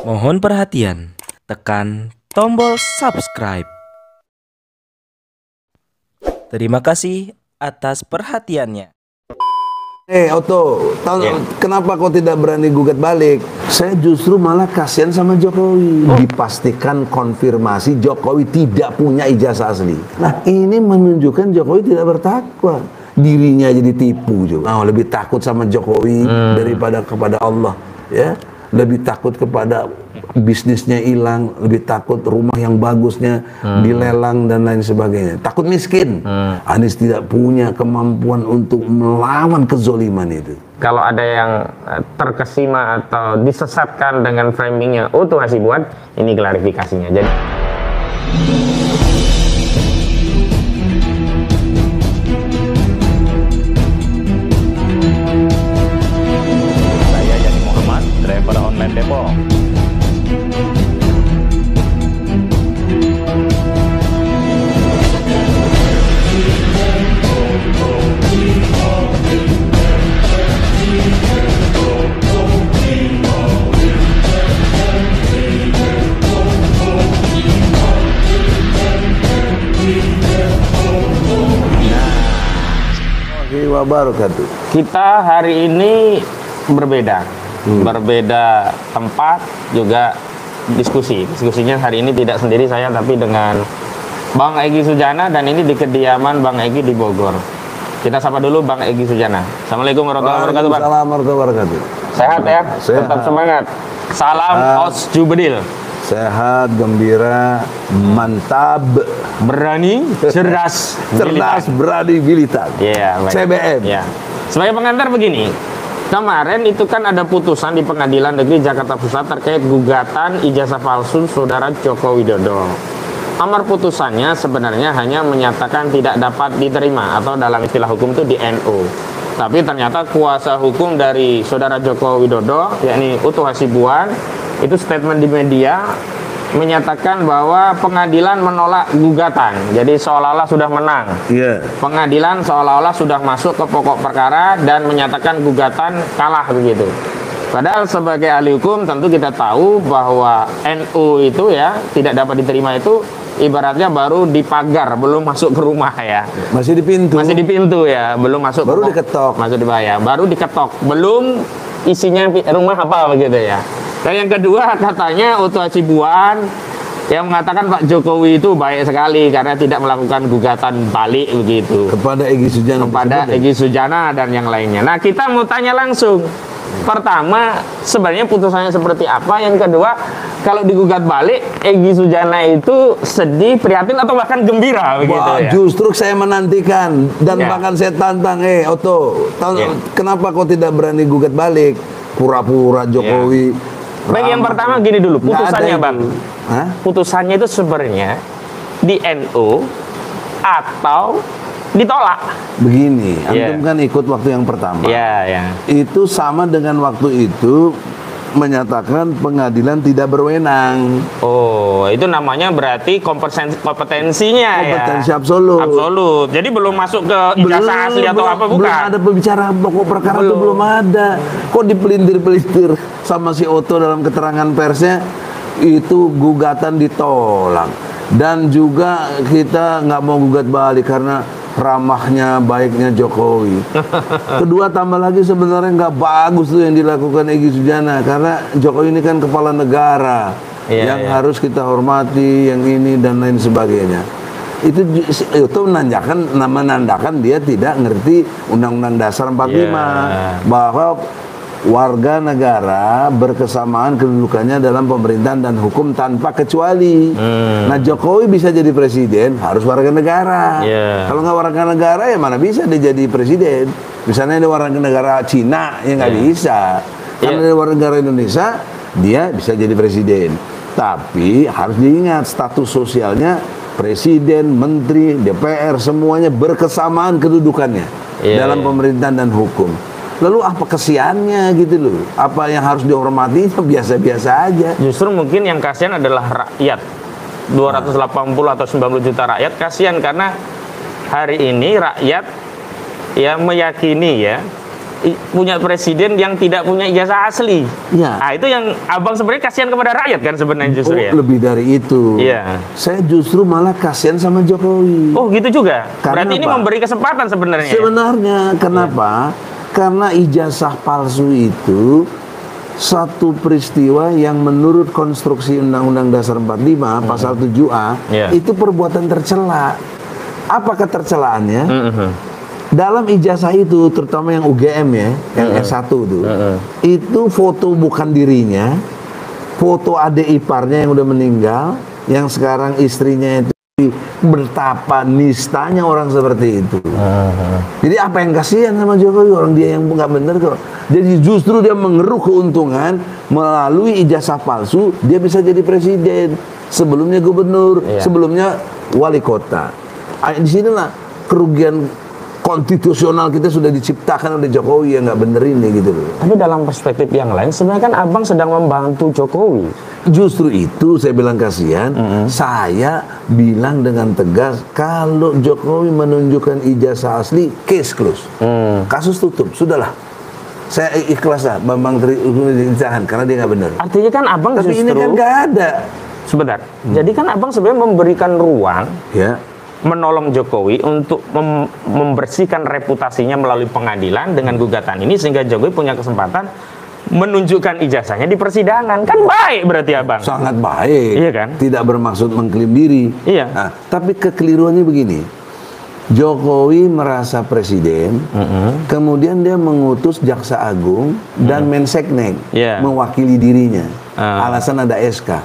Mohon perhatian, tekan tombol subscribe. Terima kasih atas perhatiannya. Oto, kenapa kau tidak berani gugat balik? Saya justru malah kasihan sama Jokowi. Dipastikan konfirmasi Jokowi tidak punya ijazah asli. Nah, ini menunjukkan Jokowi tidak bertakwa. Dirinya jadi tipu juga. Lebih takut sama Jokowi daripada kepada Allah, ya. Lebih takut kepada bisnisnya hilang, lebih takut rumah yang bagusnya dilelang dan lain sebagainya. Takut miskin. Anies tidak punya kemampuan untuk melawan kezoliman itu. Kalau ada yang terkesima atau disesatkan dengan framingnya Utuh Hasibuan, ini klarifikasinya. Jadi driver online Depok. Kita hari ini berbeda. Berbeda tempat, juga diskusinya hari ini tidak sendiri saya, tapi dengan Bang Egy Sujana, dan ini di kediaman Bang Egy di Bogor. Kita sapa dulu Bang Egy Sujana. Assalamualaikum warahmatullahi wabarakatuh, Bang. Assalamualaikum warahmatullahi wabarakatuh. Sehat ya? Sehat. Tetap semangat. Salam Os Jubedil. Sehat, gembira, mantap, berani, cerdas, berani, militan. Baik. CBM. Sebagai pengantar begini. Kemarin itu kan ada putusan di Pengadilan Negeri Jakarta Pusat terkait gugatan ijazah palsu Saudara Joko Widodo. Amar putusannya sebenarnya hanya menyatakan tidak dapat diterima, atau dalam istilah hukum itu di NU. Tapi ternyata kuasa hukum dari Saudara Joko Widodo, yakni Utuh Hasibuan, itu statement di media menyatakan bahwa pengadilan menolak gugatan. Jadi seolah-olah sudah menang. Pengadilan seolah-olah sudah masuk ke pokok perkara dan menyatakan gugatan kalah begitu. Padahal sebagai ahli hukum tentu kita tahu bahwa NU itu ya tidak dapat diterima itu ibaratnya baru di pagar, belum masuk ke rumah ya. Masih di pintu. Masih di pintu ya, belum masuk. Baru diketok. Masuk di bayar, baru diketok. Belum isinya rumah apa begitu ya. Dan yang kedua, katanya Utuh Hasibuan yang mengatakan Pak Jokowi itu baik sekali karena tidak melakukan gugatan balik begitu. Kepada Egy Sujana. Kepada Egy Sujana dan yang lainnya. Nah, kita mau tanya langsung. Pertama, sebenarnya putusannya seperti apa? Yang kedua, kalau digugat balik, Egy Sujana itu sedih, prihatin, atau bahkan gembira begitu ya? Justru saya menantikan dan bahkan saya tantang, Oto, kenapa kau tidak berani gugat balik? Pura-pura Jokowi. Baik, yang pertama gini dulu, putusannya Bang. Putusannya itu sebenarnya di NU atau ditolak? Begini, antum kan ikut waktu yang pertama. Itu sama dengan waktu itu menyatakan pengadilan tidak berwenang. Oh, itu namanya berarti kompetensinya kompetensi absolut. Absolut. Jadi belum masuk ke ijazah asli atau apa, bukan? Belum ada pembicaraan pokok perkara itu, belum ada. Kok dipelintir-pelintir sama si Oto dalam keterangan persnya itu gugatan ditolak. Dan juga kita nggak mau gugat balik karena ramahnya, baiknya Jokowi. Kedua, tambah lagi sebenarnya nggak bagus tuh yang dilakukan Egy Sujana, karena Jokowi ini kan kepala negara yang harus kita hormati, yang ini dan lain sebagainya. Itu menandakan dia tidak ngerti Undang-Undang Dasar 45 bahwa warga negara berkesamaan kedudukannya dalam pemerintahan dan hukum tanpa kecuali. Nah, Jokowi bisa jadi presiden harus warga negara. Kalau nggak warga negara ya mana bisa dia jadi presiden. Misalnya dia warga negara Cina ya nggak bisa. Karena dia warga negara Indonesia dia bisa jadi presiden. Tapi harus diingat status sosialnya presiden, menteri, DPR semuanya berkesamaan kedudukannya dalam pemerintahan dan hukum. Lalu apa kesiannya gitu loh? Apa yang harus dihormati? Biasa-biasa aja. Justru mungkin yang kasihan adalah rakyat. 280 atau 90 juta rakyat kasihan karena hari ini rakyat ya meyakini ya punya presiden yang tidak punya ijazah asli. Iya. Nah, itu yang abang sebenarnya kasihan kepada rakyat kan sebenarnya justru ya. Lebih dari itu. Iya. Saya justru malah kasihan sama Jokowi. Oh gitu juga. Karena Berarti ini apa? memberi kesempatan sebenarnya. Sebenarnya kenapa? Karena ijazah palsu itu satu peristiwa yang menurut konstruksi Undang-Undang Dasar 45 pasal 7A Iya. itu perbuatan tercela. Apa ketercelaannya? Mhm. Dalam ijazah itu, terutama yang UGM ya, yang S1 tuh, itu foto bukan dirinya, foto adik iparnya yang udah meninggal, yang sekarang istrinya itu betapa nistanya orang seperti itu. Jadi apa yang kasihan sama Jokowi, orang dia yang nggak benar kok. Jadi justru dia mengeruk keuntungan melalui ijazah palsu, dia bisa jadi presiden, sebelumnya gubernur, Iya. sebelumnya wali kota. Di sinilah kerugian konstitusional kita sudah diciptakan oleh Jokowi yang nggak bener ini gitu loh. Tapi dalam perspektif yang lain, sebenarnya kan abang sedang membantu Jokowi. Justru itu saya bilang kasihan. Saya bilang dengan tegas, kalau Jokowi menunjukkan ijazah asli, case close, kasus tutup, sudahlah. Saya ikhlas lah, Bambang Tri ditahan karena dia nggak benar. Artinya kan abang Tapi justru ini kan nggak ada. sebentar. Jadi kan abang sebenarnya memberikan ruang Ya, menolong Jokowi untuk membersihkan reputasinya melalui pengadilan dengan gugatan ini sehingga Jokowi punya kesempatan menunjukkan ijazahnya di persidangan. Kan baik berarti abang. sangat baik. Iya kan? Tidak bermaksud mengklaim diri. Iya. Nah, tapi kekeliruannya begini. Jokowi merasa presiden, kemudian dia mengutus Jaksa Agung dan Menseknek Iya. mewakili dirinya. Alasan ada SK.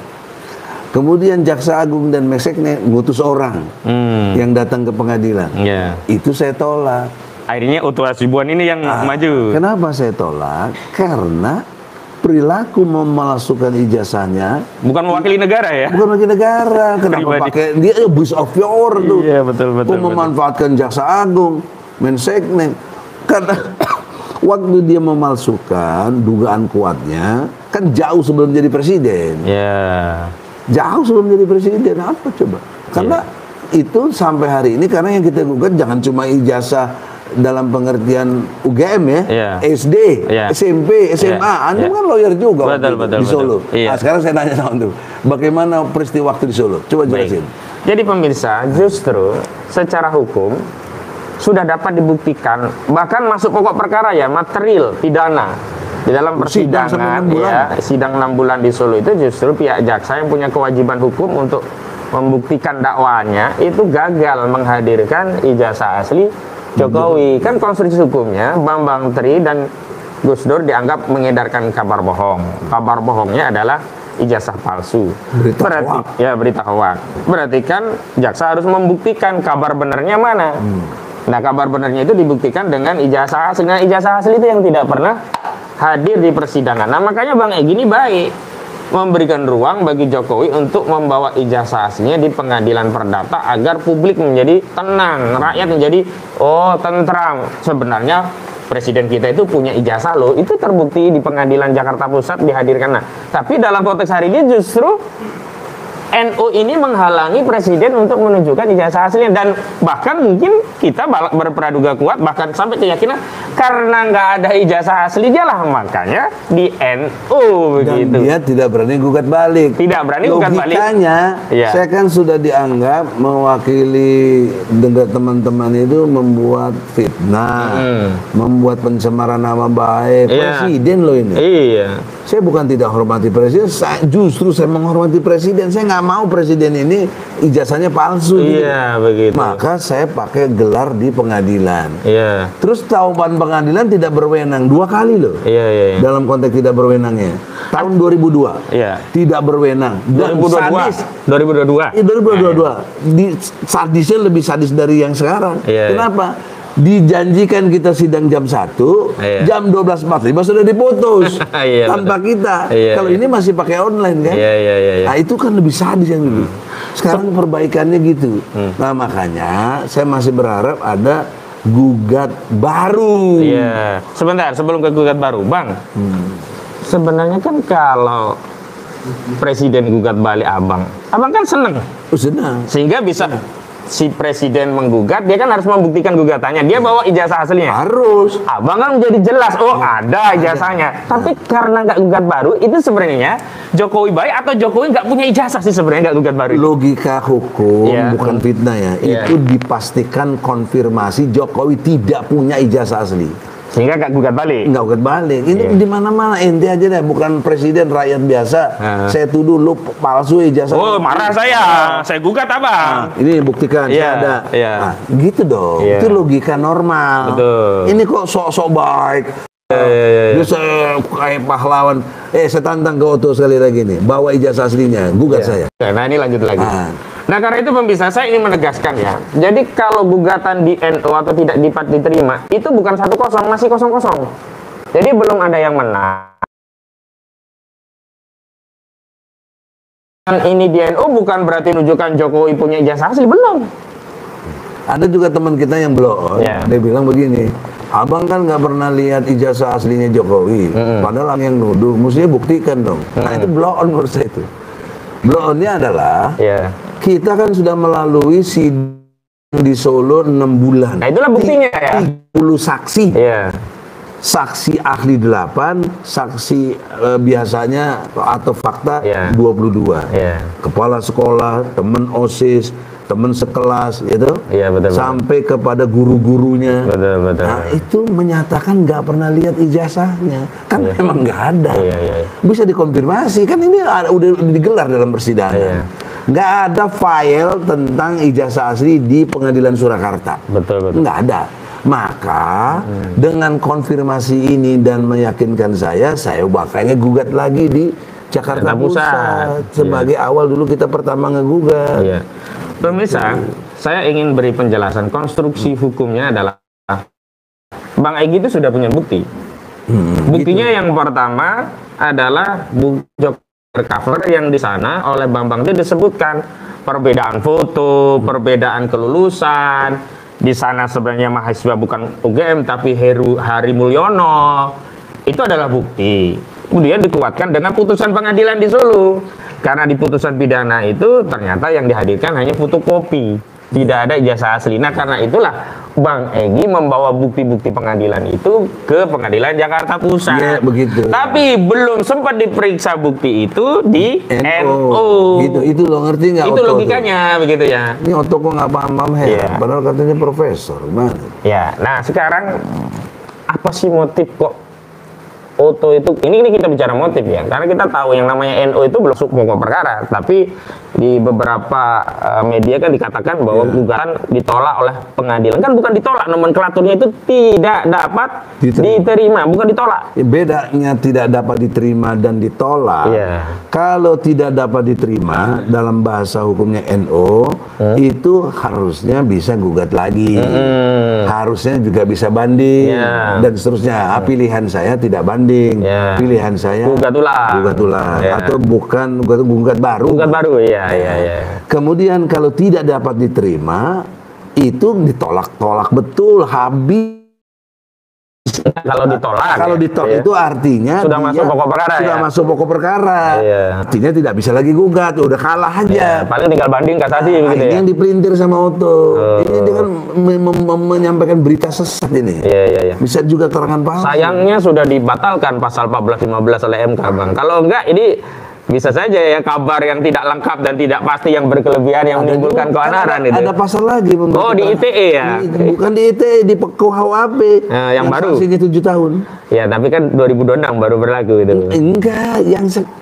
Kemudian Jaksa Agung dan Menseknek ngutus orang yang datang ke pengadilan. Iya. Itu saya tolak. Akhirnya Utu Hasibuan ini yang maju. Kenapa saya tolak? Karena perilaku memalsukan ijazahnya Bukan mewakili negara ya. bukan bagi negara. Kenapa Pribadi. pakai dia abuse of power tuh? Iya, betul. Memanfaatkan Jaksa Agung, Menseknek. Karena waktu dia memalsukan dugaan kuatnya kan jauh sebelum jadi presiden. Ya. Jauh sebelum jadi presiden apa coba? Karena itu sampai hari ini karena yang kita gugat jangan cuma ijazah dalam pengertian UGM ya, Iya. SD, Iya. SMP, SMA. Iya. Anda Iya. kan lawyer juga Betul, waktu itu di betul. Solo. Iya. Nah, sekarang saya nanya sama Anda, bagaimana peristiwa waktu di Solo? Coba Baik. jelasin. Jadi pemirsa, justru secara hukum sudah dapat dibuktikan bahkan masuk pokok perkara ya, material pidana di dalam Sidang persidangan sampai 6 bulan. ya, sidang 6 bulan di Solo itu justru pihak jaksa yang punya kewajiban hukum untuk membuktikan dakwaannya itu gagal menghadirkan ijazah asli Jokowi. Kan konstruksi hukumnya Bambang Tri dan Gus Dur dianggap mengedarkan kabar bohong. Kabar bohongnya adalah ijazah palsu. Berita Berarti hoak. ya berita hoak. Berarti kan jaksa harus membuktikan kabar benernya mana. Nah, kabar benernya itu dibuktikan dengan ijazah asli. Nah, ijazah asli itu yang tidak pernah hadir di persidangan. Nah, makanya Bang Egy ini baik memberikan ruang bagi Jokowi untuk membawa ijazah aslinya di pengadilan perdata agar publik menjadi tenang, rakyat menjadi tentram. Sebenarnya presiden kita itu punya ijazah loh, itu terbukti di pengadilan Jakarta Pusat dihadirkan. Nah, tapi dalam konteks hari ini justru NU ini menghalangi presiden untuk menunjukkan ijazah aslinya dan bahkan mungkin kita berpraduga kuat bahkan sampai keyakinan karena nggak ada ijazah aslinya lah makanya di NU Dan begitu. dia tidak berani gugat balik. Tidak berani gugat balik. Logikanya, Iya. saya kan sudah dianggap mewakili dengan teman-teman itu membuat fitnah, membuat pencemaran nama baik. Iya. Presiden loh ini. Iya. Saya bukan tidak hormati presiden, justru saya menghormati presiden. Saya nggak mau presiden ini ijazahnya palsu. gitu. Iya begitu. Maka saya pakai gelar di pengadilan. Iya. Terus tahapan pengadilan tidak berwenang 2 kali loh. Iya. Dalam konteks tidak berwenangnya. Tahun 2002. Iya. Tidak berwenang. Dan 2022. sadis. 2022. Iya, 2022. Sadisnya lebih sadis dari yang sekarang. Iya, iya. Kenapa? Dijanjikan kita sidang jam 1, Iya. jam 12.45 sudah diputus. Iya, Tanpa betul. kita. Iya, Kalau iya. ini masih pakai online kan? Iya. Nah, itu kan lebih sadis yang dulu. Sekarang perbaikannya gitu. Nah, makanya saya masih berharap ada gugat baru. Iya. Sebentar sebelum ke gugat baru, Bang. Sebenarnya kan kalau presiden gugat balik abang kan seneng Oh, senang. sehingga bisa si presiden menggugat, dia kan harus membuktikan gugatannya. Dia bawa ijazah aslinya. Harus. Abang kan menjadi jelas, oh ada ijazahnya. Tapi karena nggak gugat baru, itu sebenarnya Jokowi baik atau Jokowi nggak punya ijazah sih sebenarnya nggak gugat baru. Logika hukum Iya. bukan fitnah ya. Iya. Itu dipastikan konfirmasi Jokowi tidak punya ijazah asli. Sehingga nggak gugat balik. Nggak gugat balik. Ini Iya. di mana-mana ente aja deh, bukan presiden, rakyat biasa. Saya tuduh lu palsu ijazah. Oh marah saya gugat abang. Nah, ini buktikan Iya, saya ada. iya. Nah, gitu dong. Iya. Itu logika normal. Betul. Ini kok sok-sok baik. Dia saya kayak pahlawan. Saya tantang ke Otto sekali lagi nih. Bawa ijazah aslinya, gugat saya. Nah ini lanjut lagi. Ah. Nah karena itu pemirsa saya ingin menegaskan ya. Jadi kalau gugatan di NU atau tidak dapat diterima itu bukan 1-0, masih 0-0. Jadi belum ada yang menang. Dan ini di NU bukan berarti menunjukkan Jokowi punya ijazah asli, belum. Ada juga teman kita yang blow on. Iya. Dia bilang begini, abang kan nggak pernah lihat ijazah aslinya Jokowi. Padahal yang nuduh, mestinya buktikan dong. Nah itu blow on menurut saya itu. Blow onnya adalah Iya. kita kan sudah melalui sidang di Solo 6 bulan. Nah itulah buktinya ya. 30 saksi. Iya. Saksi ahli 8, saksi biasanya atau fakta Iya. 22. Iya. Kepala sekolah, teman OSIS, teman sekelas, gitu. Iya, betul, betul. Sampai kepada guru-gurunya. Betul, betul. Nah, itu menyatakan nggak pernah lihat ijazahnya. Kan Iya. memang nggak ada. Iya, iya. Bisa dikonfirmasi. Kan ini udah digelar dalam persidangan. Iya. Nggak ada file tentang ijazah asli di Pengadilan Surakarta. Betul, betul. Nggak ada. Maka dengan konfirmasi ini dan meyakinkan saya bakalnya gugat lagi di Jakarta Jakarta Pusat. Pusat. Sebagai awal dulu kita pertama ngegugat. Iya. Pemirsa, saya ingin beri penjelasan. Konstruksi hukumnya adalah Bang Egy itu sudah punya bukti. Buktinya yang pertama adalah bukti cover yang di sana oleh Bambang itu disebutkan perbedaan foto, perbedaan kelulusan. Di sana sebenarnya mahasiswa bukan UGM tapi Hari Mulyono. Itu adalah bukti. Kemudian dikuatkan dengan putusan pengadilan di Solo. Karena di putusan pidana itu ternyata yang dihadirkan hanya fotokopi, tidak ada ijazah asli. Nah karena itulah Bang Egy membawa bukti-bukti pengadilan itu ke Pengadilan Jakarta Pusat. Iya, begitu. Tapi belum sempat diperiksa bukti itu di NU. Gitu, itu lo ngerti nggak? Itu Otto logikanya begitu ya. Ini Otto kok nggak paham-paham ya? Iya. Padahal katanya profesor, gimana? Ya, nah sekarang apa sih motif kok Otto itu? Ini kita bicara motif ya, karena kita tahu yang namanya NU itu belum pokok perkara, tapi di beberapa media kan dikatakan bahwa gugatan ditolak oleh pengadilan. Kan bukan ditolak, nomenklaturnya itu tidak dapat diterima, bukan ditolak. Bedanya tidak dapat diterima dan ditolak. Iya. Kalau tidak dapat diterima dalam bahasa hukumnya NU itu harusnya bisa gugat lagi, harusnya juga bisa banding Iya. dan seterusnya. Pilihan saya tidak banding, Iya. pilihan saya Gugat ulang. Iya. atau bukan gugat baru. Gugat baru, iya. Kemudian kalau tidak dapat diterima itu ditolak-tolak betul habis. Kalau ditolak, Kalau ya, ditolak iya. itu artinya Sudah dia masuk pokok perkara, sudah ya? masuk pokok perkara. Iya. Artinya tidak bisa lagi gugat, udah kalah Ya, aja. paling tinggal banding kasasi Nah, begitu ini ya. yang dipelintir sama Otto. Ini dia kan menyampaikan berita sesat ini. Iya. Bisa juga keterangan palsu. Sayangnya sudah dibatalkan pasal 14-15 oleh MK, Bang. Kalau enggak ini bisa saja ya kabar yang tidak lengkap dan tidak pasti yang berkelebihan yang menimbulkan keonaran itu. Ada pasal lagi memberi Oh, di keterangan. ITE ya? Bukan di ITE, di KUHP. Yang baru? Sanksinya 7 tahun. Ya, tapi kan 2026 baru berlaku itu. Enggak,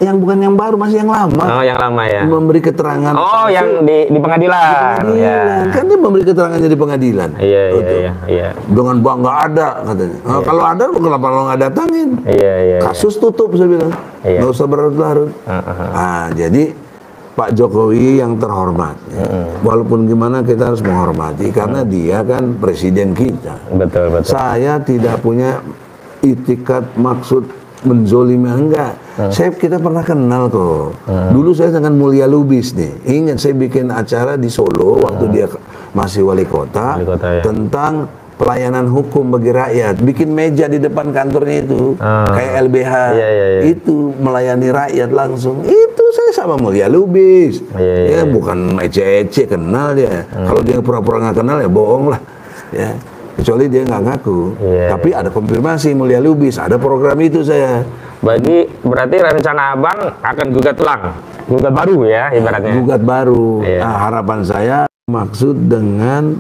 yang bukan yang baru, masih yang lama. Oh, yang lama ya. Memberi keterangan Oh, palsu yang di pengadilan. pengadilan. Ya. Kan dia memberi keterangannya di pengadilan. Iya. Dengan bang nggak ada katanya. Nah, kalau ada kenapa lo nggak datangin? Iya. Kasus tutup saya bilang. Iya. Nggak usah berlarut-larut. Nah, jadi Pak Jokowi yang terhormat. Walaupun gimana kita harus menghormati karena dia kan presiden kita. Betul. Saya tidak punya itikat maksud menzolimi, enggak. Kita pernah kenal kok. Dulu saya dengan Mulia Lubis nih. Ingat saya bikin acara di Solo waktu dia masih wali kota, Wali kota, ya. tentang pelayanan hukum bagi rakyat, bikin meja di depan kantornya itu kayak LBH, itu melayani rakyat langsung. Itu saya sama Mulia Lubis, ya bukan ece-ece, kenal dia. Kalau dia pura-pura nggak kenal ya bohong lah, ya. Kecuali dia nggak ngaku. Tapi ada konfirmasi Mulia Lubis, ada program itu saya. Berarti rencana Abang akan gugat ulang, gugat baru ya ibaratnya. Gugat baru. Nah, harapan saya maksud dengan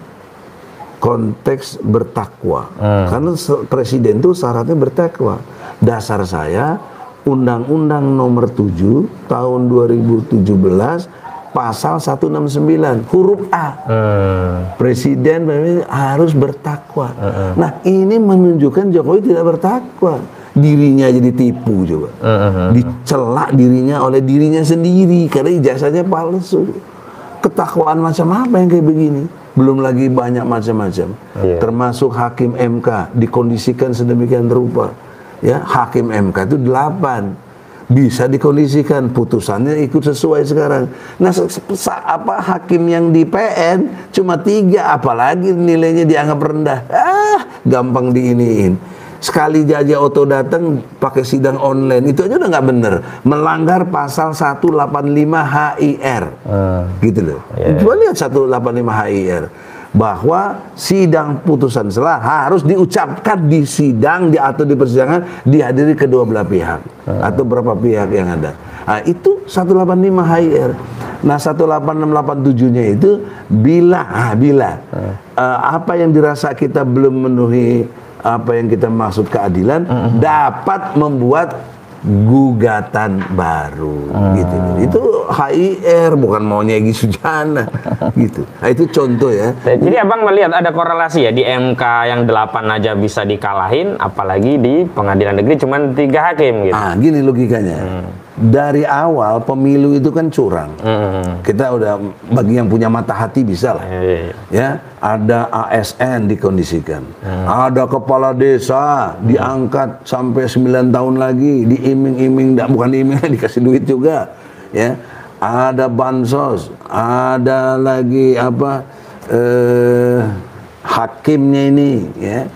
konteks bertakwa, karena presiden itu syaratnya bertakwa. Dasar saya Undang-Undang Nomor 7 Tahun 2017 Pasal 169 huruf A, presiden harus bertakwa. Nah, ini menunjukkan Jokowi tidak bertakwa. Dirinya jadi tipu coba, dicela dirinya oleh dirinya sendiri karena ijazahnya palsu. Ketakwaan macam apa yang kayak begini? Belum lagi banyak macam-macam, termasuk hakim MK dikondisikan sedemikian rupa. Ya, hakim MK itu 8 bisa dikondisikan, putusannya ikut sesuai sekarang. Nah, hakim yang di PN cuma 3, apalagi nilainya dianggap rendah. Gampang diiniin. Sekali Jaja Oto datang pakai sidang online, itu aja udah nggak bener, melanggar pasal 185 HIR, gitu loh. Coba lihat 185 HIR, bahwa sidang putusan selah harus diucapkan di sidang atau di persidangan dihadiri kedua belah pihak atau berapa pihak yang ada. Nah, itu 185 HIR. Nah, 18687-nya itu bila apa yang dirasa kita belum memenuhi apa yang kita maksud keadilan, dapat membuat gugatan baru, gitu. Itu HIR, bukan maunya Egy Sujana, gitu. Nah, itu contoh ya. Jadi Abang melihat ada korelasi ya, di MK yang 8 aja bisa dikalahin, apalagi di pengadilan negeri cuma 3 hakim gitu. Gini logikanya. Dari awal pemilu itu kan curang. Kita udah, bagi yang punya mata hati bisa lah. Ya, ada ASN dikondisikan. Ada kepala desa diangkat sampai 9 tahun lagi, diiming-iming, bukan diiming, dikasih duit juga. Ya, ada bansos, ada lagi hakimnya ini, ya.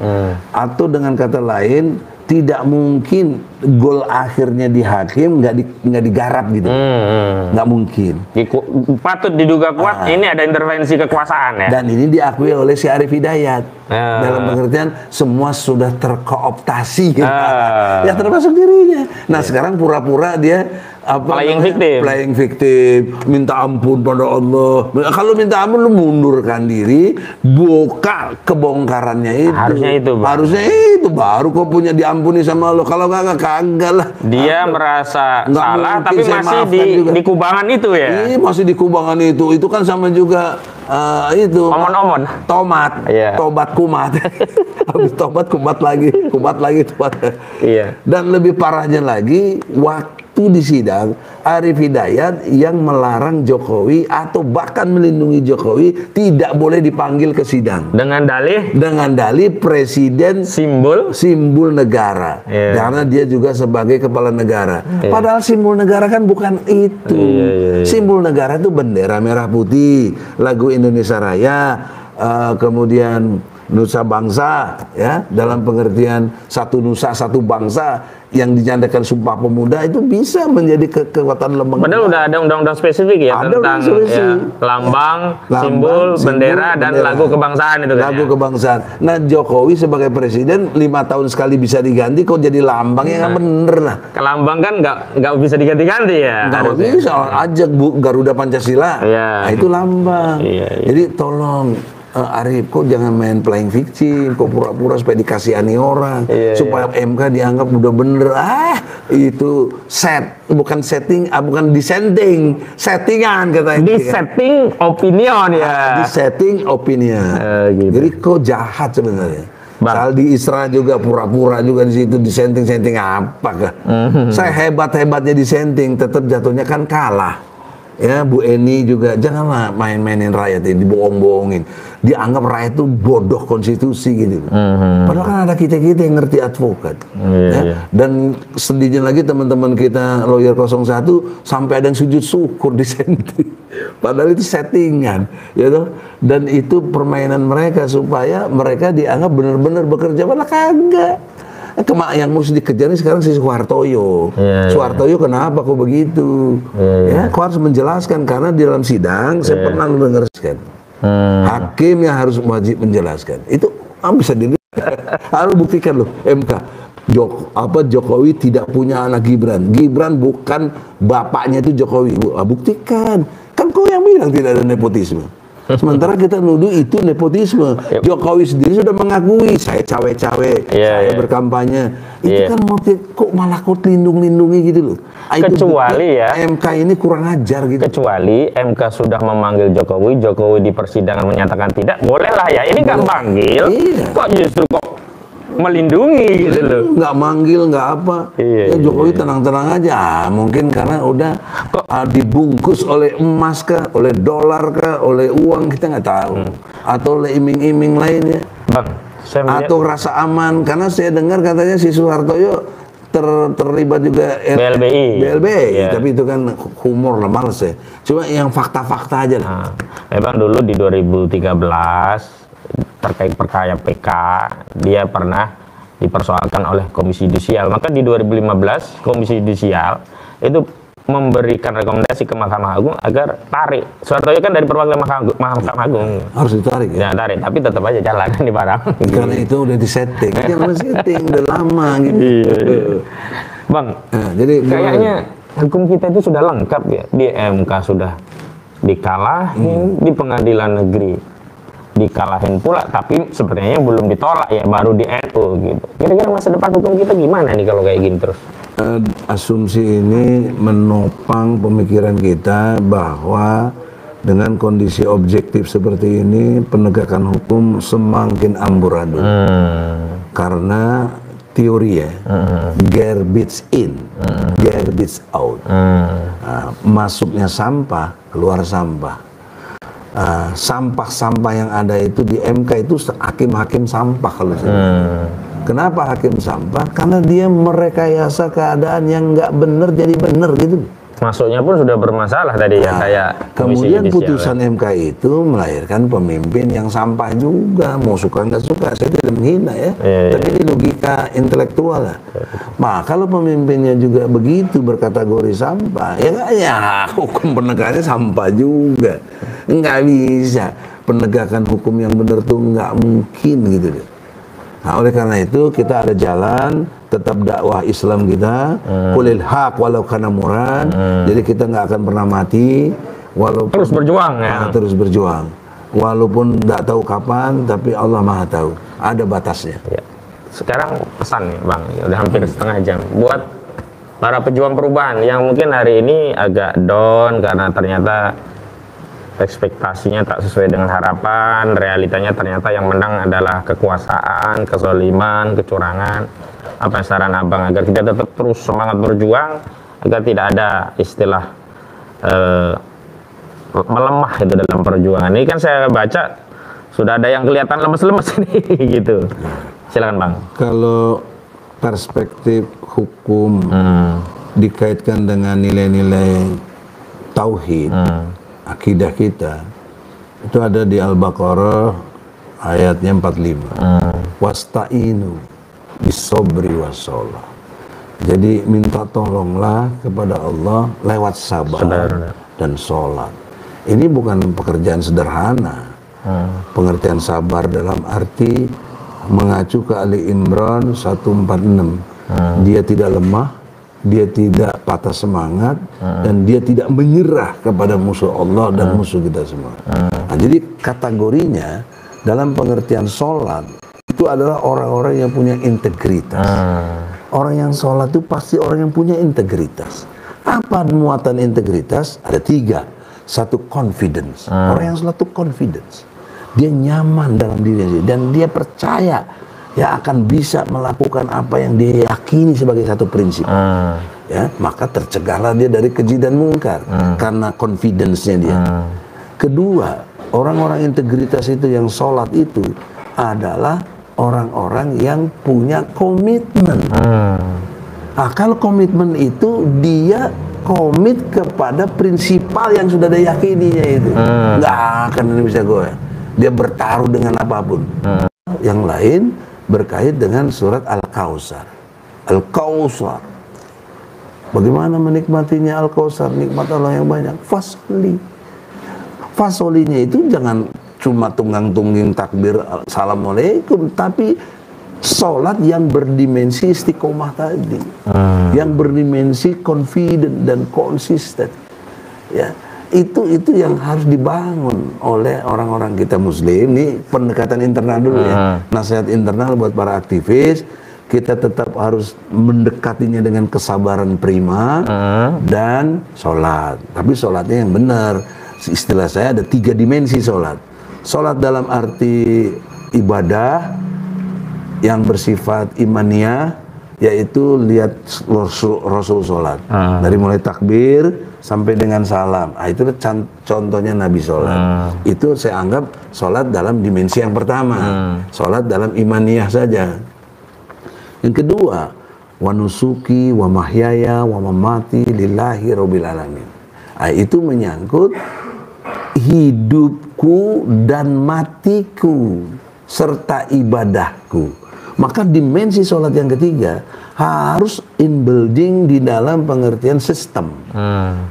Atau dengan kata lain, tidak mungkin gol akhirnya di hakim nggak digarap gitu, nggak mungkin. Patut diduga kuat ini ada intervensi kekuasaan ya. Dan ini diakui oleh si Arief Hidayat, dalam pengertian semua sudah terkooptasi, ya termasuk dirinya. Nah, sekarang pura-pura dia playing victim, minta ampun pada Allah. Kalau minta ampun lu mundurkan diri, buka kebongkarannya itu. Harusnya itu baru kau punya diampuni sama Allah. Kalau nggak kagak lah. Dia merasa salah tapi masih di kubangan itu ya. Iya, masih di kubangan itu. Itu kan sama juga itu omon-omon tobat kumat. Habis tobat kumat lagi tobat. Dan lebih parahnya lagi, waktu di sidang Arief Hidayat yang melarang Jokowi atau bahkan melindungi Jokowi tidak boleh dipanggil ke sidang dengan dalih presiden simbol negara, karena dia juga sebagai kepala negara. Padahal simbol negara kan bukan itu. Simbol negara itu bendera merah putih, lagu Indonesia Raya, kemudian Nusa Bangsa, ya, dalam pengertian satu nusa satu bangsa yang dinyatakan Sumpah Pemuda, itu bisa menjadi kekuatan lembang. Padahal udah ada undang-undang spesifik ya, tentang lambang, simbol, bendera, dan lagu kebangsaan itu kan. Lagu kebangsaan. Nah, Jokowi sebagai presiden 5 tahun sekali bisa diganti, kok jadi lambang ya nggak bener lah. Ke lambang kan nggak bisa diganti-ganti ya. Nggak bisa, ajak Garuda Pancasila. Nah, itu lambang. Jadi tolong Arief, kok jangan main playing victim, kok pura-pura supaya dikasihani orang, supaya MK dianggap udah bener. Itu bukan setting, bukan dissenting, settingan katanya. Disetting opinion ya. Disetting opinion. Gitu. Jadi kok jahat sebenarnya. Saldi Isra juga pura-pura juga di situ dissenting apa kah? Saya hebat-hebatnya dissenting, tetap jatuhnya kan kalah. Ya, Bu Eni juga janganlah main-mainin rakyat ini, dibohong-bohongin. Dianggap rakyat itu bodoh konstitusi gitu. Padahal kan ada kita-kita yang ngerti advokat. Ya. Dan sedihnya lagi teman-teman kita lawyer 01 sampai ada yang sujud syukur di senti. Padahal itu settingan, ya toh. Dan itu permainan mereka supaya mereka dianggap benar-benar bekerja, padahal kagak. Yang mesti dikejar ini sekarang si Soehartoyo. Soehartoyo kenapa kok begitu? Ya, kau harus menjelaskan karena di dalam sidang saya pernah mendengarkan. Hakim yang harus wajib menjelaskan. Itu bisa dilihat. Harus buktikan loh MK. Jokowi tidak punya anak Gibran. Gibran bukan bapaknya itu Jokowi. Buktikan. Kan kau yang bilang tidak ada nepotisme. Sementara kita nuduh itu nepotisme. Jokowi sendiri sudah mengakui saya cawe-cawe, saya berkampanye. Itu kan motif, kok malah kau lindung-lindungi gitu loh. Kecuali ya MK ini kurang ajar gitu. Kecuali MK sudah memanggil Jokowi, Jokowi di persidangan menyatakan tidak, bolehlah ya. Ini nggak manggil, kok justru kok melindungi gitu loh. Nggak manggil, nggak apa. Ya Jokowi tenang-tenang aja. Mungkin karena udah dibungkus oleh emas kah, oleh dolar kah, oleh uang, kita nggak tahu. Atau oleh iming-iming lainnya. Bang, atau rasa aman. Karena saya dengar katanya si Soehartoyo terlibat juga BLBI. Tapi itu kan humor lah, males ya. Cuma yang fakta-fakta aja lah. Memang dulu di 2013 terkait perkara PK dia pernah dipersoalkan oleh Komisi Yudisial. Maka di 2015 Komisi Yudisial itu memberikan rekomendasi ke Mahkamah Agung agar tarik. Soehartoyo kan dari perwakilan Mahkamah Agung. Harus ditarik ya? Ya tarik, tapi tetap aja jalan di barang. Karena itu udah disetting. Jangan setting, udah lama gitu. Bang, jadi kayaknya hukum kita itu sudah lengkap ya. Di MK sudah dikalahin, di pengadilan negeri dikalahin pula, tapi sebenarnya belum ditolak ya, baru di NU gitu. Kira-kira masa depan hukum kita gimana nih kalau kayak gini terus? Asumsi ini menopang pemikiran kita bahwa dengan kondisi objektif seperti ini penegakan hukum semakin amburadul. Karena teori ya, garbage in, garbage out. Masuknya sampah, keluar sampah. Sampah-sampah yang ada itu di MK itu hakim-hakim sampah kalau saya. Kenapa hakim sampah? Karena dia merekayasa keadaan yang nggak benar jadi benar gitu. Masuknya pun sudah bermasalah tadi ya, kayak kemudian putusan MK itu melahirkan pemimpin yang sampah juga. Mau suka nggak suka, saya tidak menghina ya. Tapi ini logika intelektual lah. Nah, kalau pemimpinnya juga begitu berkategori sampah, ya hukum penegakannya sampah juga. Nggak bisa. Penegakan hukum yang benar tuh nggak mungkin gitu deh. Nah, oleh karena itu kita ada jalan tetap dakwah Islam kita, qulil haq walau kana muran. Jadi kita nggak akan pernah mati walaupun terus berjuang ya. Terus berjuang. Walaupun nggak tahu kapan, tapi Allah Maha tahu. Ada batasnya. Ya. Sekarang pesan nih, Bang. Udah hampir setengah jam buat para pejuang perubahan yang mungkin hari ini agak down karena ternyata ekspektasinya tak sesuai dengan harapan, realitanya ternyata yang menang adalah kekuasaan, kezaliman, kecurangan. Apa saran Abang agar kita tetap terus semangat berjuang, agar tidak ada istilah melemah itu dalam perjuangan. Ini kan saya baca sudah ada yang kelihatan lemes-lemes ini gitu. Silakan Bang. Kalau perspektif hukum dikaitkan dengan nilai-nilai tauhid, akidah kita itu ada di Al-Baqarah ayatnya 45. Wasta'inu bisobri wassalah. Jadi minta tolonglah kepada Allah lewat sabar dan sholat. Ini bukan pekerjaan sederhana. Pengertian sabar dalam arti mengacu ke Ali Imran 146. Dia tidak lemah, dia tidak patah semangat, dan dia tidak menyerah kepada musuh Allah dan musuh kita semua. Nah, jadi kategorinya dalam pengertian sholat itu adalah orang-orang yang punya integritas. Orang yang sholat itu pasti orang yang punya integritas. Apa muatan integritas? Ada 3. Satu, confidence. Orang yang sholat itu confidence. Dia nyaman dalam dirinya dan dia percaya ya akan bisa melakukan apa yang dia yakini sebagai satu prinsip. ya, maka tercegahlah dia dari keji dan mungkar karena confidence-nya dia. Kedua, orang-orang integritas itu yang sholat itu adalah orang-orang yang punya komitmen. Nah, kalau komitmen itu dia komit kepada prinsipal yang sudah dia yakininya itu, nggak akan bisa goyah. Dia bertaruh dengan apapun. Yang lain berkait dengan surat Al-Kautsar. Al-Kautsar. Bagaimana menikmatinya Al-Kautsar? Nikmat Allah yang banyak. Fasoli. Fasolinya itu jangan cuma tunggang-tungging takbir assalamualaikum, tapi sholat yang berdimensi istiqomah tadi, yang berdimensi confident dan konsisten, ya, itu yang harus dibangun oleh orang-orang kita Muslim. Ini pendekatan internal dulu ya, nasihat internal buat para aktivis. Kita tetap harus mendekatinya dengan kesabaran prima dan sholat, tapi sholatnya yang benar. Istilah saya ada 3 dimensi sholat. Sholat dalam arti ibadah yang bersifat imaniyah, yaitu lihat Rasul sholat, dari mulai takbir sampai dengan salam. Itu contohnya Nabi sholat. Itu saya anggap sholat dalam dimensi yang pertama, sholat dalam imaniyah saja. Yang kedua, wa nusuki wa mahyaya wa mamati lillahi rabbil alamin. Itu menyangkut hidupku dan matiku serta ibadahku. Maka dimensi sholat yang ketiga harus inbuilding di dalam pengertian sistem,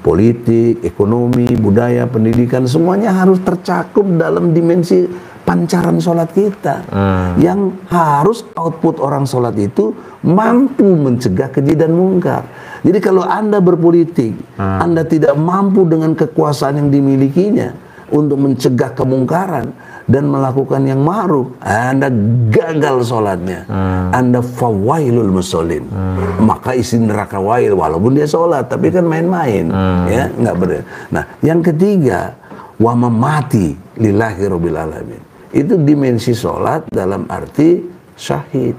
politik, ekonomi, budaya, pendidikan, semuanya harus tercakup dalam dimensi pancaran sholat kita. Yang harus output orang sholat itu mampu mencegah keji dan mungkar. Jadi kalau Anda berpolitik, Anda tidak mampu dengan kekuasaan yang dimilikinya untuk mencegah kemungkaran dan melakukan yang ma'ruf, Anda gagal sholatnya. Anda fawailul musholin. Maka isi neraka wail, walaupun dia sholat, tapi kan main-main, ya, nggak benar. Nah, yang ketiga, wa mamati lillahi rabbil alamin. Itu dimensi sholat dalam arti syahid.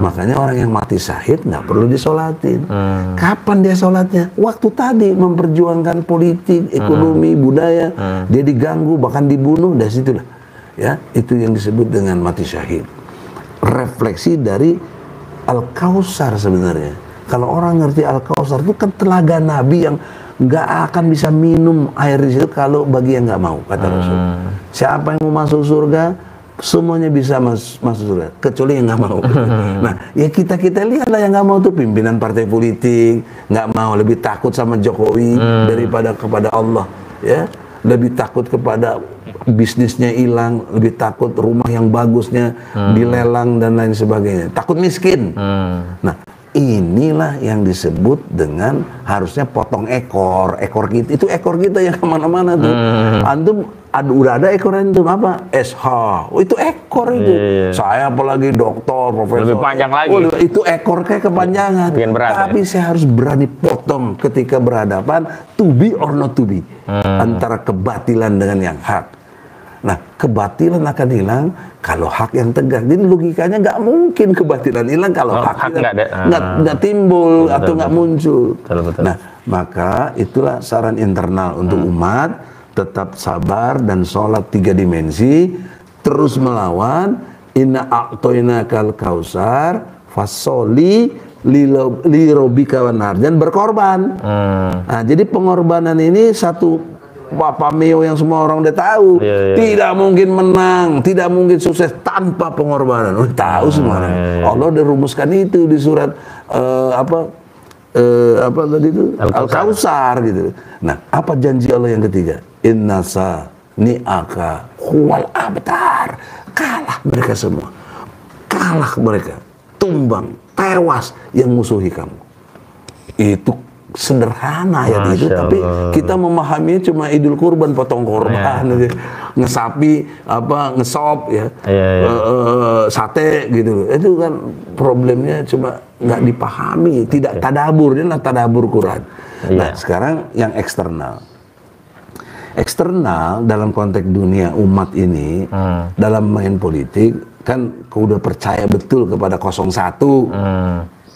Makanya orang yang mati syahid nggak perlu disolatin. Kapan dia sholatnya? Waktu tadi memperjuangkan politik, ekonomi, budaya, dia diganggu bahkan dibunuh, dari situlah, ya, itu yang disebut dengan mati syahid. Refleksi dari Al-Kautsar sebenarnya. Kalau orang ngerti Al-Kautsar itu kan telaga Nabi yang nggak akan bisa minum air di situ kalau bagi yang nggak mau, kata Rasul. Siapa yang mau masuk surga, semuanya bisa masuk surga, kecuali yang nggak mau. Nah, ya kita lihatlah yang nggak mau tuh pimpinan partai politik, nggak mau, lebih takut sama Jokowi daripada kepada Allah, ya, lebih takut kepada bisnisnya hilang, lebih takut rumah yang bagusnya dilelang dan lain sebagainya, takut miskin. Nah, inilah yang disebut dengan harusnya potong ekor kita. Itu ekor kita yang kemana-mana tuh. Antum udah ada ekor antum apa? SH. Oh, itu ekor itu. Saya apalagi dokter, profesor. Lebih panjang lagi. Oh, itu ekor kayak kepanjangan. Tapi saya harus berani potong ketika berhadapan to be or not to be. Antara kebatilan dengan yang hak. Nah, kebatilan akan hilang kalau hak yang tegak. Jadi logikanya nggak mungkin kebatilan hilang kalau hak nggak timbul atau nggak muncul. Betul. Nah, maka itulah saran internal untuk umat, tetap sabar dan sholat 3 dimensi, terus melawan. Inna a'toinakal kautsar fasoli li robika wanhar, dan berkorban. Nah, jadi pengorbanan ini satu pameo yang semua orang udah tahu. Tidak mungkin menang, tidak mungkin sukses tanpa pengorbanan. Tahu semua orang. Allah udah rumuskan itu di surat apa tadi itu Al-Kautsar gitu. Nah, apa janji Allah yang ketiga? Innasa ni'aka huwal abtar. Kalah mereka semua. Kalah mereka. Tumbang, tewas yang musuhi kamu. Itu sederhana ayat itu, tapi kita memahaminya cuma Idul Kurban, potong korban, ngesapi, ngesop, ya, sate gitu. Itu kan problemnya cuma nggak dipahami, tidak tadabur, dia tadabur Quran. Nah, sekarang yang eksternal. Eksternal dalam konteks dunia umat ini, dalam main politik kan udah percaya betul kepada 01,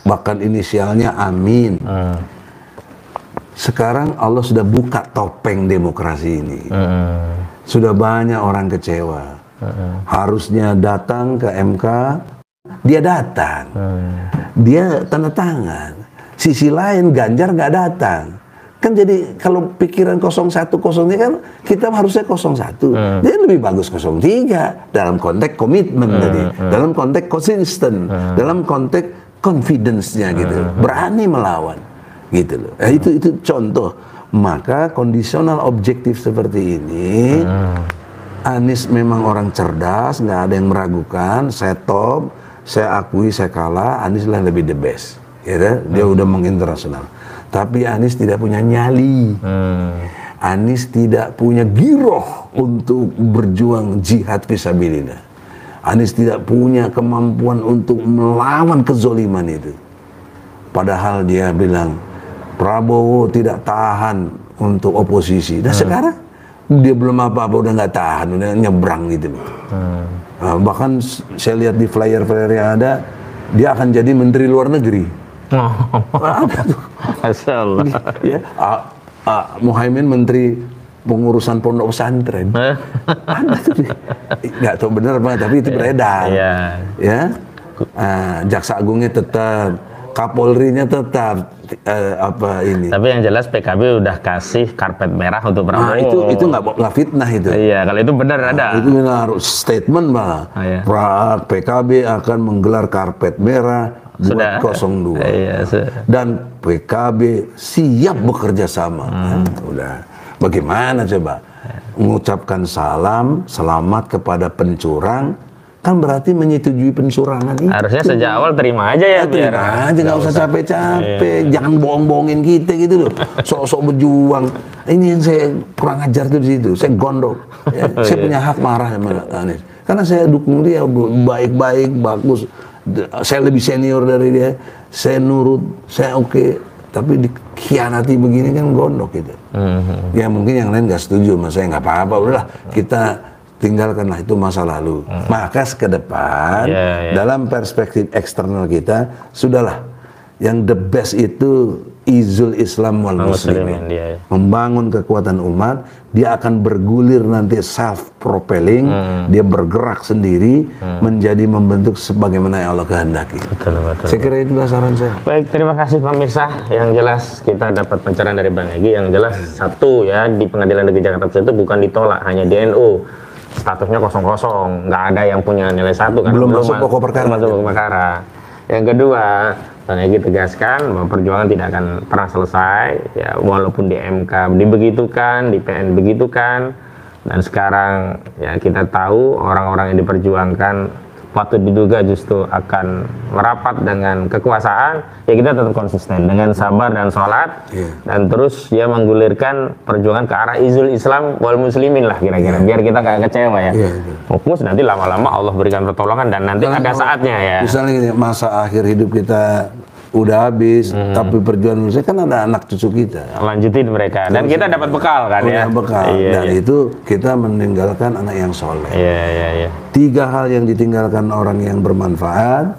bahkan inisialnya Amin. Sekarang Allah sudah buka topeng demokrasi ini. Sudah banyak orang kecewa. Harusnya datang ke MK, dia datang. Dia tanda tangan. Sisi lain Ganjar nggak datang. Kan jadi kalau pikiran 01 ini kan kita harusnya 01. Dia lebih bagus 03 dalam konteks komitmen tadi, dalam konteks konsisten, dalam konteks confidence-nya gitu. Berani melawan gitu loh. Itu contoh. Maka kondisional objektif seperti ini, Anies memang orang cerdas, nggak ada yang meragukan. Saya top, saya akui saya kalah. Anies lah lebih the best. Ya, dia udah menginternasional. Tapi Anies tidak punya nyali. Anies tidak punya giroh untuk berjuang jihad fisabilillah. Anies tidak punya kemampuan untuk melawan kezoliman itu. Padahal dia bilang Prabowo tidak tahan untuk oposisi. Dan sekarang dia belum apa-apa udah nggak tahan, udah nyebrang gitu. Bahkan saya lihat di flyer-flyer yang ada, dia akan jadi Menteri Luar Negeri. Apa tuh? Masya Allah. Ya, Muhaimin Menteri Pengurusan Pondok Pesantren. Ada tuh. Nggak tahu benar apa, tapi itu beredar. Ya. Jaksa Agungnya tetap, Kapolrinya tetap ini. Tapi yang jelas PKB udah kasih karpet merah untuk Prabowo. Itu nggak fitnah itu. Iya, kalau itu benar ada. Itu benar statement malah. PKB akan menggelar karpet merah buat 02. Dan PKB siap bekerja sama. Udah. Bagaimana coba? Mengucapkan salam, selamat kepada pencurang, kan berarti menyetujui pencurangan itu. Harusnya sejak awal terima aja ya. Terima aja, nggak usah capek-capek. Jangan bohong-bohongin kita gitu loh. Sok-sok berjuang. Ini yang saya kurang ajar tuh di situ. Saya gondok. Saya punya hak marah sama Anies. Karena saya dukung dia baik-baik, bagus. Saya lebih senior dari dia. Saya nurut, saya oke. Tapi dikhianati begini kan gondok gitu. Ya mungkin yang lain nggak setuju sama saya, nggak apa-apa, udahlah kita tinggalkanlah itu masa lalu. Maka ke depan dalam perspektif eksternal kita sudahlah, yang the best itu izul Islam wal muslimin, membangun kekuatan umat. Dia akan bergulir nanti self propelling, dia bergerak sendiri menjadi membentuk sebagaimana yang Allah kehendaki. Betul. Saya kira itu saran saya. Baik, terima kasih pemirsa. Yang jelas kita dapat pencerahan dari Bang Egy. Yang jelas satu ya, di Pengadilan Negeri Jakarta Pusat itu bukan ditolak, hanya di NU. Statusnya kosong-kosong, nggak ada yang punya nilai 1 kan. Belum masuk pokok perkara. Yang kedua, Bang Egy tegaskan bahwa perjuangan tidak akan pernah selesai, ya walaupun di MK dibegitukan, di PN begitukan, dan sekarang ya kita tahu orang-orang yang diperjuangkan patut diduga justru akan merapat dengan kekuasaan. Ya kita tetap konsisten dengan sabar dan sholat, dan terus dia menggulirkan perjuangan ke arah izul Islam wal muslimin lah kira-kira, biar kita gak kecewa ya. Fokus, nanti lama-lama Allah berikan pertolongan dan nanti ada saatnya ya. Misalnya gini, masa akhir hidup kita udah habis, tapi perjuangan manusia kan ada anak cucu kita. Lanjutin mereka dan kita dapat bekal kan ya. Bekal. Dan itu kita meninggalkan anak yang soleh. 3 hal yang ditinggalkan orang yang bermanfaat,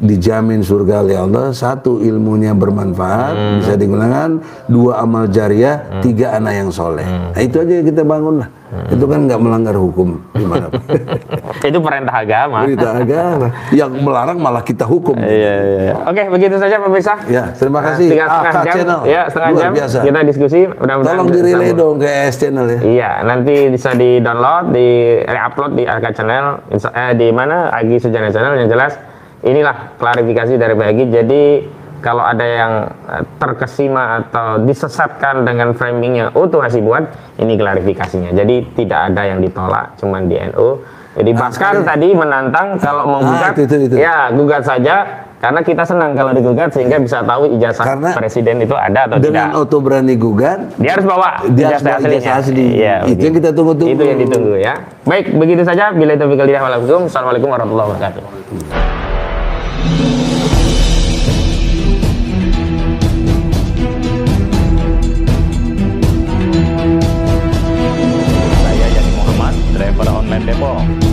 dijamin surga oleh Allah. 1, ilmunya bermanfaat, bisa digunakan. 2, amal jariah. 3, anak yang soleh. Nah, itu aja yang kita bangun lah. Itu kan nggak melanggar hukum gimana? Itu perintah agama. Perintah agama. Yang melarang malah kita hukum. Oke, begitu saja pemirsa. Ya, terima kasih. Setengah jam. Channel. Ya, setengah jam. Biasa. Kita diskusi. Tolong di-relay dong ke AS Channel ya. Iya, nanti bisa di-download, di-upload di AK Channel, di mana Agi Sujana Channel. Yang jelas inilah klarifikasi dari Pak Egy. Jadi kalau ada yang terkesima atau disesatkan dengan framingnya Tuh Hasibuan, ini klarifikasinya. Jadi tidak ada yang ditolak, cuman di NU. Jadi bahkan tadi menantang kalau mau gugat, ya gugat saja, karena kita senang kalau digugat sehingga bisa tahu ijazah presiden itu ada atau tidak. Dengan Oto berani gugat, dia harus bawa ijazah asli. Ya, itu yang kita tunggu-tunggu. Itu yang ditunggu ya. Baik, begitu saja. Bila taufiq wal hidayah. Assalamualaikum warahmatullahi wabarakatuh. Driver Online Depok.